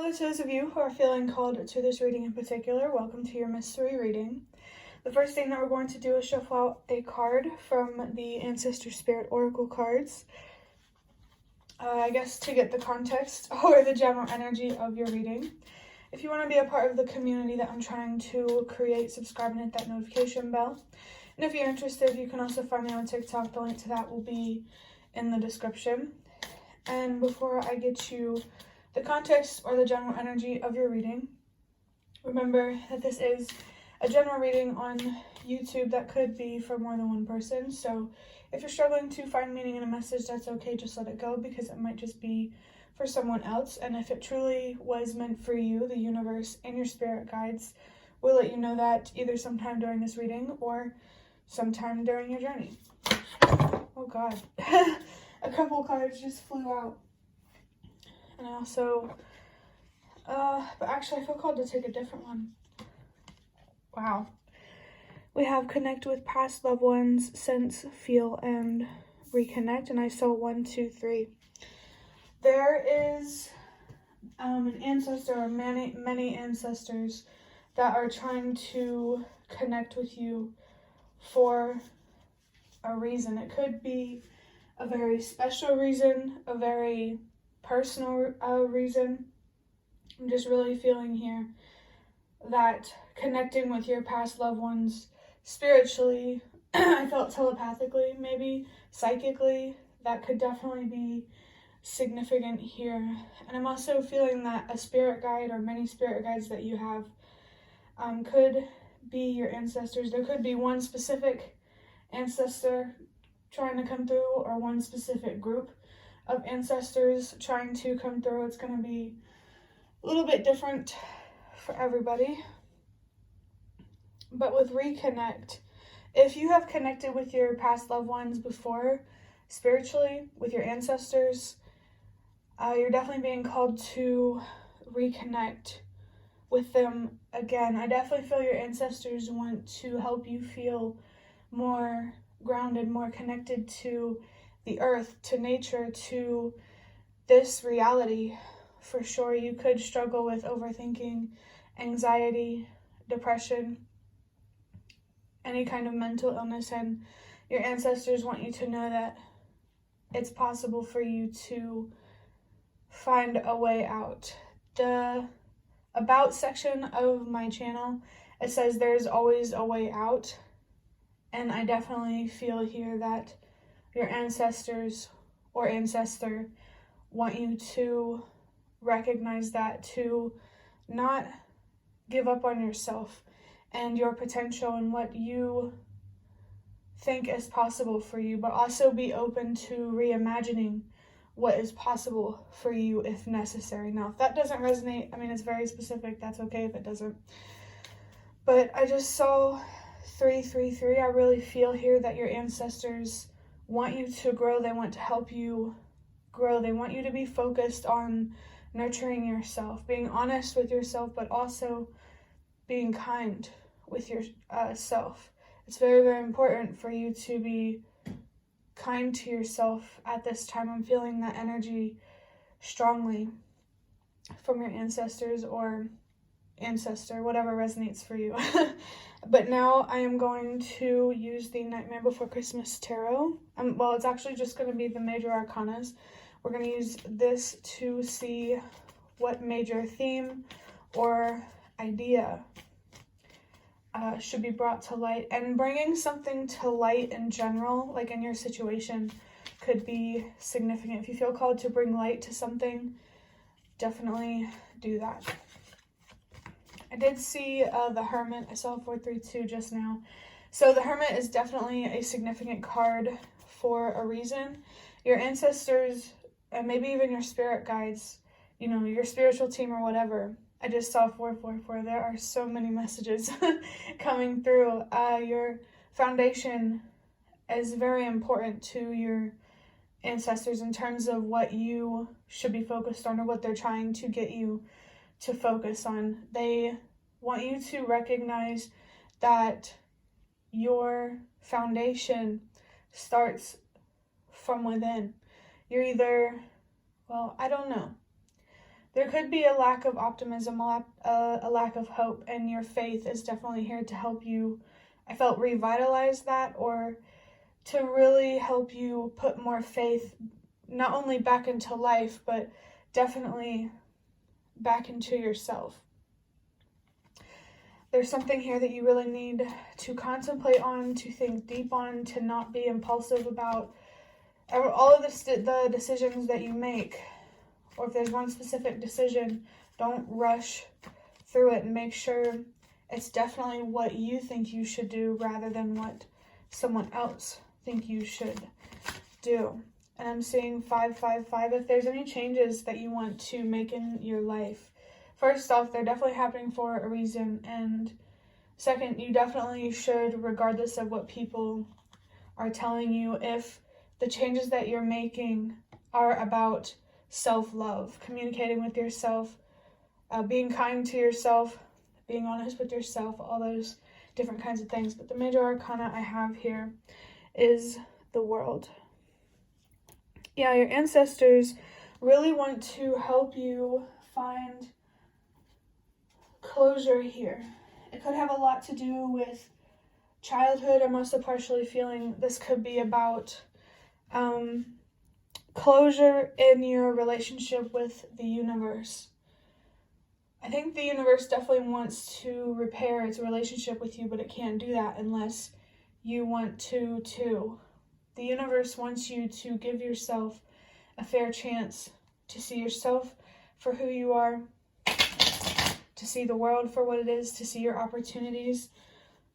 Hello to those of you who are feeling called to this reading in particular. Welcome to your mystery reading. The first thing that we're going to do is shuffle out a card from the Ancestor Spirit Oracle cards. I guess to get the context or the general energy of your reading. If you want to be a part of the community that I'm trying to create, subscribe and hit that notification bell. And if you're interested, you can also find me on TikTok. The link to that will be in the description. And before I get you the context or the general energy of your reading, remember that this is a general reading on YouTube that could be for more than one person. So if you're struggling to find meaning in a message, that's okay. Just let it go, because it might just be for someone else. And if it truly was meant for you, the universe and your spirit guides will let you know that either sometime during this reading or sometime during your journey. Oh God. A couple cards just flew out. And I also, but actually I feel called to take a different one. Wow. We have connect with past loved ones, sense, feel, and reconnect. And I saw 1, 2, 3. There is an ancestor or many ancestors that are trying to connect with you for a reason. It could be a very special reason, a very personal reason. I'm just really feeling here that connecting with your past loved ones spiritually, I felt telepathically, maybe psychically, that could definitely be significant here. And I'm also feeling that a spirit guide or many spirit guides that you have could be your ancestors. There could be one specific ancestor trying to come through, or one specific group of ancestors trying to come through. It's going to be a little bit different for everybody. But with reconnect, if you have connected with your past loved ones before, spiritually, with your ancestors, you're definitely being called to reconnect with them again. I definitely feel your ancestors want to help you feel more grounded, more connected to the earth, to nature, to this reality. For sure, you could struggle with overthinking, anxiety, depression, any kind of mental illness, and your ancestors want you to know that it's possible for you to find a way out. The about section of my channel, it says there's always a way out. And I definitely feel here that your ancestors or ancestor want you to recognize that, to not give up on yourself and your potential and what you think is possible for you, but also be open to reimagining what is possible for you if necessary. Now, if that doesn't resonate, I mean, it's very specific. That's okay if it doesn't. But I just saw 3, 3, 3. I really feel here that your ancestors want you to grow. They want to help you grow. They want you to be focused on nurturing yourself, being honest with yourself, but also being kind with yourself. It's very, very important for you to be kind to yourself at this time. I'm feeling that energy strongly from your ancestors or ancestor, whatever resonates for you. But now I am going to use the Nightmare Before Christmas Tarot. Well, it's actually just going to be the major arcanas. We're going to use this to see what major theme or idea should be brought to light. And bringing something to light in general, like in your situation, could be significant. If you feel called to bring light to something, definitely do that. I did see the Hermit. I saw 432 just now. So the Hermit is definitely a significant card for a reason. Your ancestors, and maybe even your spirit guides, you know, your spiritual team or whatever. I just saw 444. There are so many messages coming through. Your foundation is very important to your ancestors in terms of what you should be focused on, or what they're trying to get you to focus on. They want you to recognize that your foundation starts from within. You're either, well, I don't know, there could be a lack of optimism, a lack of hope, and your faith is definitely here to help you, I felt, revitalize that, or to really help you put more faith not only back into life, but definitely back into yourself. There's something here that you really need to contemplate on, to think deep on, to not be impulsive about all of the decisions that you make. Or if there's one specific decision, don't rush through it, and make sure it's definitely what you think you should do rather than what someone else think you should do. And I'm seeing 555. If there's any changes that you want to make in your life, first off, they're definitely happening for a reason. And second, you definitely should, regardless of what people are telling you, if the changes that you're making are about self-love, communicating with yourself, being kind to yourself, being honest with yourself, all those different kinds of things. But the major arcana I have here is the World. Yeah, your ancestors really want to help you find closure here. It could have a lot to do with childhood. I'm also partially feeling this could be about closure in your relationship with the universe. I think the universe definitely wants to repair its relationship with you, but it can't do that unless you want to too. The universe wants you to give yourself a fair chance to see yourself for who you are, to see the world for what it is, to see your opportunities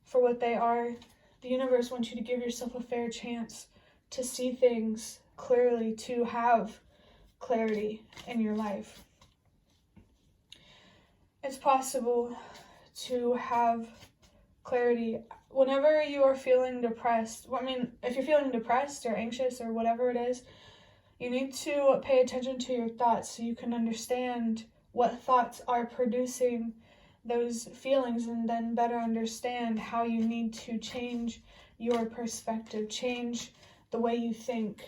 for what they are. The universe wants you to give yourself a fair chance to see things clearly, to have clarity in your life. It's possible to have clarity whenever you are feeling depressed. If you're feeling depressed or anxious or whatever it is, you need to pay attention to your thoughts so you can understand what thoughts are producing those feelings, and then better understand how you need to change your perspective, change the way you think.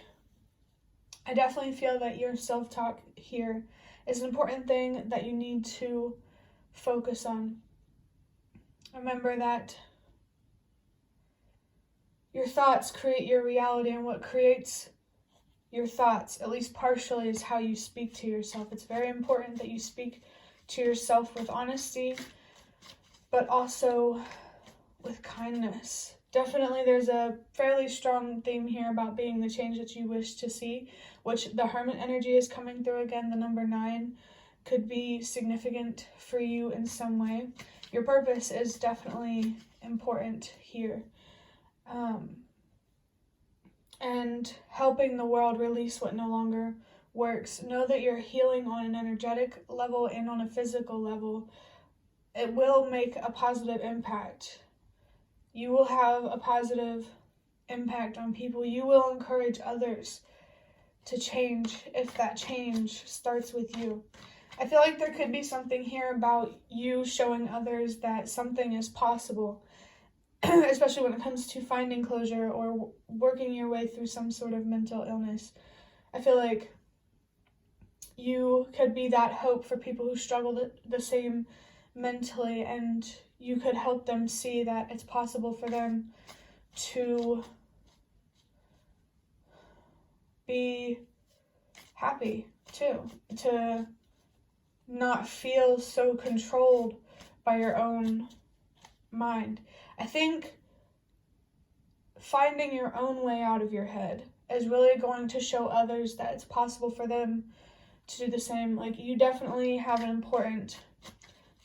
I definitely feel that your self-talk here is an important thing that you need to focus on. Remember that your thoughts create your reality, and what creates your thoughts, at least partially, is how you speak to yourself. It's very important that you speak to yourself with honesty, but also with kindness. Definitely there's a fairly strong theme here about being the change that you wish to see, which the Hermit energy is coming through again. The number 9 could be significant for you in some way. Your purpose is definitely important here. And helping the world release what no longer works. Know that you're healing on an energetic level and on a physical level. It will make a positive impact. You will have a positive impact on people. You will encourage others to change if that change starts with you. I feel like there could be something here about you showing others that something is possible, especially when it comes to finding closure or working your way through some sort of mental illness. I feel like you could be that hope for people who struggle the same mentally, and you could help them see that it's possible for them to be happy too, to not feel so controlled by your own mind. I think finding your own way out of your head is really going to show others that it's possible for them to do the same. Like, you definitely have an important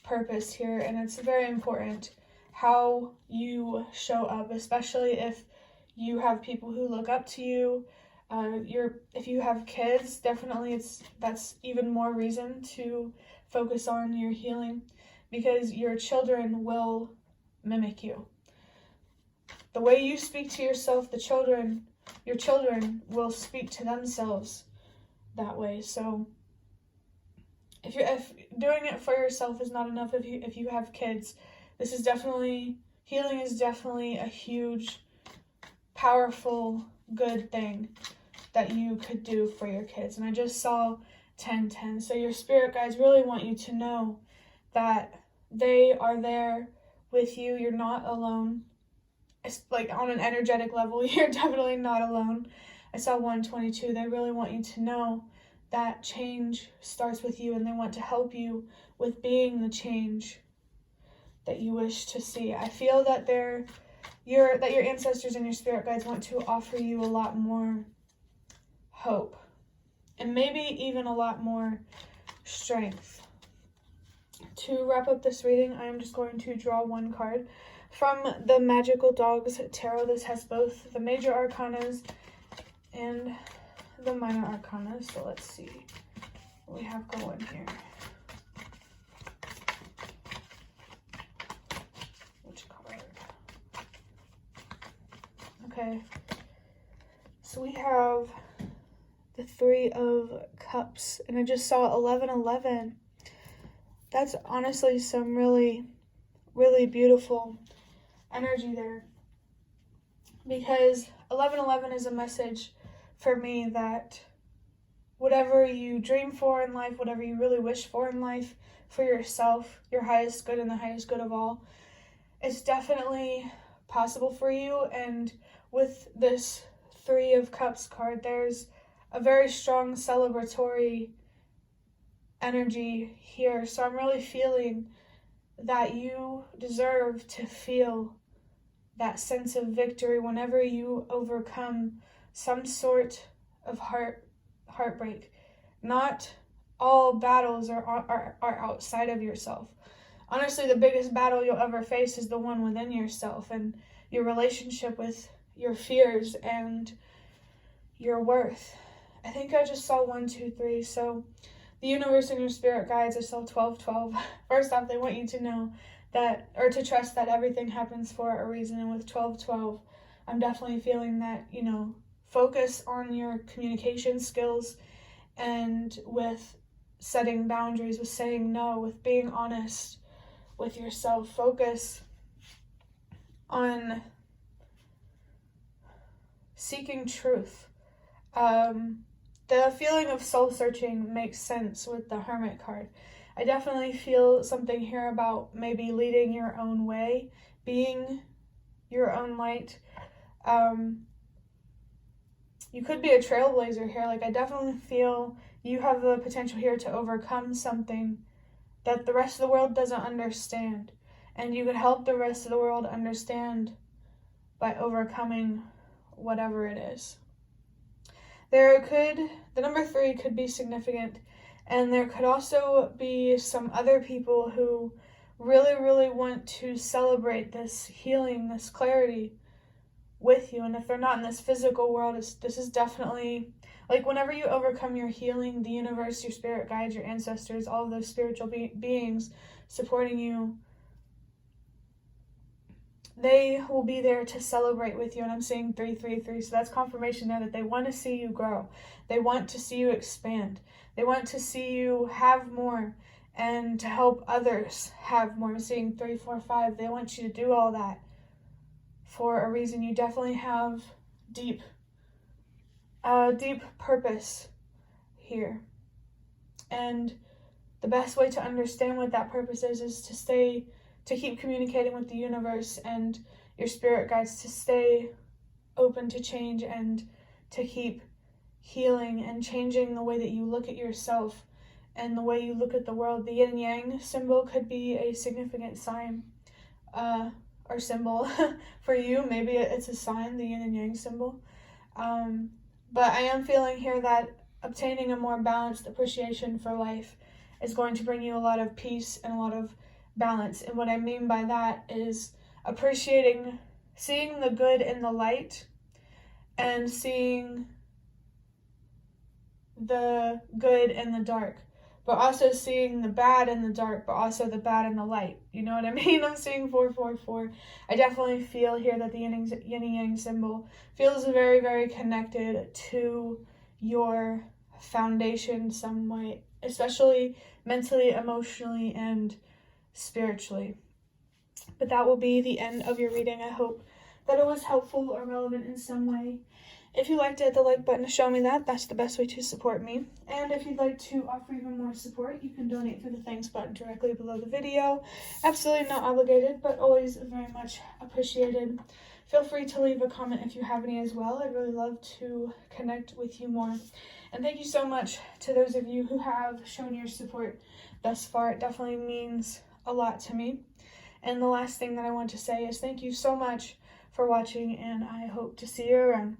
purpose here, and it's very important how you show up, especially if you have people who look up to you. If you have kids, definitely that's even more reason to focus on your healing, because your children will mimic you. The way you speak to yourself, your children will speak to themselves that way. So if doing it for yourself is not enough, if you have kids, healing is definitely a huge, powerful, good thing that you could do for your kids. And I just saw 10:10. So your spirit guides really want you to know that they are there with you. You're not alone. It's like on an energetic level, you're definitely not alone. I saw 122. They really want you to know that change starts with you, and they want to help you with being the change that you wish to see. I feel that your ancestors and your spirit guides want to offer you a lot more hope, and maybe even a lot more strength. To wrap up this reading, I am just going to draw one card from the Magical Dogs Tarot. This has both the major arcanas and the minor arcana. So let's see what we have going here. Which card? Okay. So we have the Three of Cups, and I just saw 1111. That's honestly some really, really beautiful energy there, because 1111 is a message for me that whatever you dream for in life, whatever you really wish for in life, for yourself, your highest good and the highest good of all, it's definitely possible for you. And with this Three of Cups card, there's a very strong celebratory energy here. So I'm really feeling that you deserve to feel that sense of victory whenever you overcome some sort of heartbreak. Not all battles are outside of yourself. Honestly, the biggest battle you'll ever face is the one within yourself, and your relationship with your fears and your worth. I think I just saw 1, 2, 3. So the universe and your spirit guides, I saw 1212. First off, they want you to know that, or to trust that everything happens for a reason. And with 1212, I'm definitely feeling that, focus on your communication skills, and with setting boundaries, with saying no, with being honest with yourself. Focus on seeking truth. The feeling of soul-searching makes sense with the Hermit card. I definitely feel something here about maybe leading your own way, being your own light. You could be a trailblazer here. Like, I definitely feel you have the potential here to overcome something that the rest of the world doesn't understand. And you could help the rest of the world understand by overcoming whatever it is. The number 3 could be significant, and there could also be some other people who really, really want to celebrate this healing, this clarity with you. And if they're not in this physical world, this is definitely, like, whenever you overcome your healing, the universe, your spirit guides, your ancestors, all of those spiritual beings supporting you, they will be there to celebrate with you. And I'm seeing 333, so that's confirmation there that they want to see you grow. They want to see you expand. They want to see you have more and to help others have more. I'm seeing 345. They want you to do all that for a reason. You definitely have deep purpose here. And the best way to understand what that purpose is to keep communicating with the universe and your spirit guides, to stay open to change and to keep healing and changing the way that you look at yourself and the way you look at the world. The yin and yang symbol could be a significant sign or symbol for you. Maybe it's a sign, the yin and yang symbol. But I am feeling here that obtaining a more balanced appreciation for life is going to bring you a lot of peace and a lot of balance. And what I mean by that is appreciating, seeing the good in the light and seeing the good in the dark, but also seeing the bad in the dark, but also the bad in the light. You know what I mean? I'm seeing 444. I definitely feel here that the yin and yang symbol feels very, very connected to your foundation some way, especially mentally, emotionally, and spiritually. But that will be the end of your reading. I hope that it was helpful or relevant in some way. If you liked it, hit the like button to show me that. That's the best way to support me. And if you'd like to offer even more support, you can donate through the thanks button directly below the video. Absolutely not obligated, but always very much appreciated. Feel free to leave a comment if you have any as well. I'd really love to connect with you more. And thank you so much to those of you who have shown your support thus far. It definitely means a lot to me. And the last thing that I want to say is thank you so much for watching, and I hope to see you around.